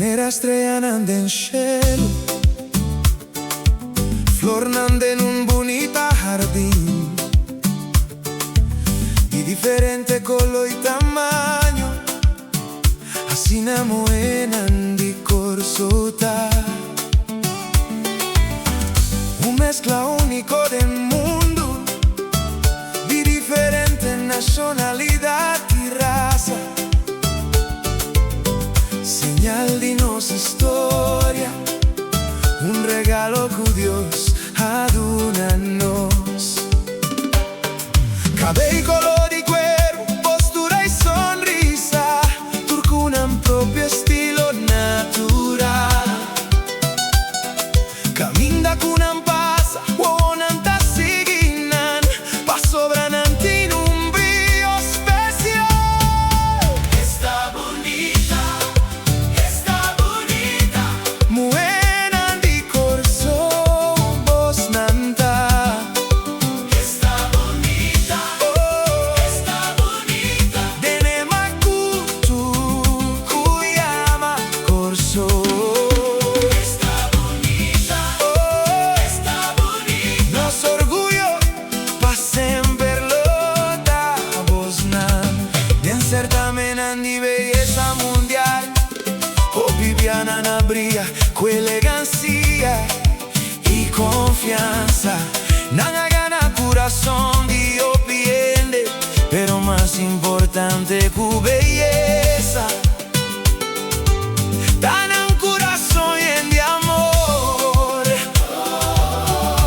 Nera estrella nanda in cielo, flor nanda in un bonito jardín, di differente colore e tamaño, así namoenan di corsota. Un mezcla único del mundo, di differente nacionalidad y raza, señal di nostra storia, un regalo que Dios aduna a nos. Cabello color di cuero, postura y sonrisa, turcuna en propio estilo natural. Caminda con un pasa, uonanta siginan, paso brananti in un brillo especial. Está bonita, muenan di corso vos nanta. está bonita, está bonita. Denema kutu kuyama corso. Está bonita, está bonita. Nos orgullo pa sempre lo da Bosnan. En certamen di belleza mundial, o Viviana na brilla con elegancia y confianza. Nada gana corazón Dio piende, pero más importante tu belleza. Dan un corazón lleno de amor,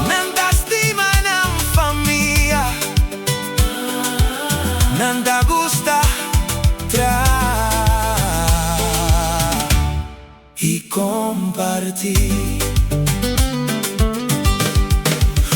nanta stima nan familia, nanta gusta tra y compartir.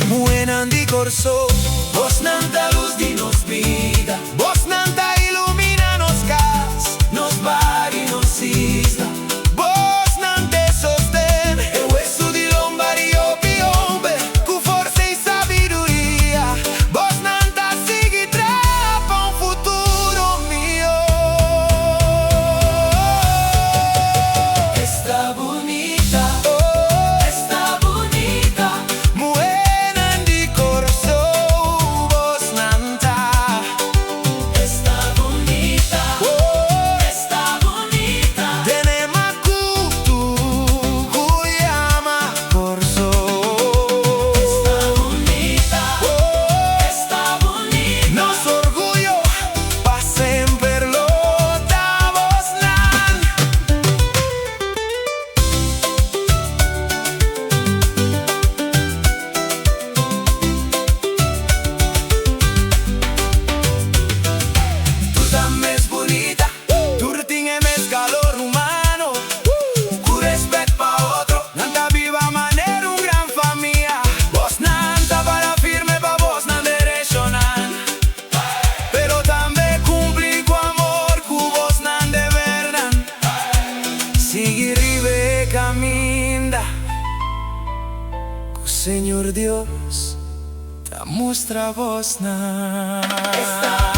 Muenan di corso, vos nanta luz di nos vida, vos nanta ilumina nos cas, nos bar y nos isla. Vos nante sosten el hueso di lombario piombe, con forza y sabiduría. Vos nanta sigue trapa un futuro mío. Está bonita, está bonita. Muenan di corso, vos nanta. Está bonita, está bonita. Denema kutu kuyama corso. Está bonita, está bonita. Nos orgullo pa sempre lo da Bosnan. Tu también es bonita, tu tienes calor humano, cu respeto pa otro, nanta viva manera un gran familia. Vos nanta para firme pa vos nan derecho nan, pero también cumplir con amor cu vos nan de verdad. Sigue ribe caminda, cu Señor Dios te muestra vos nan.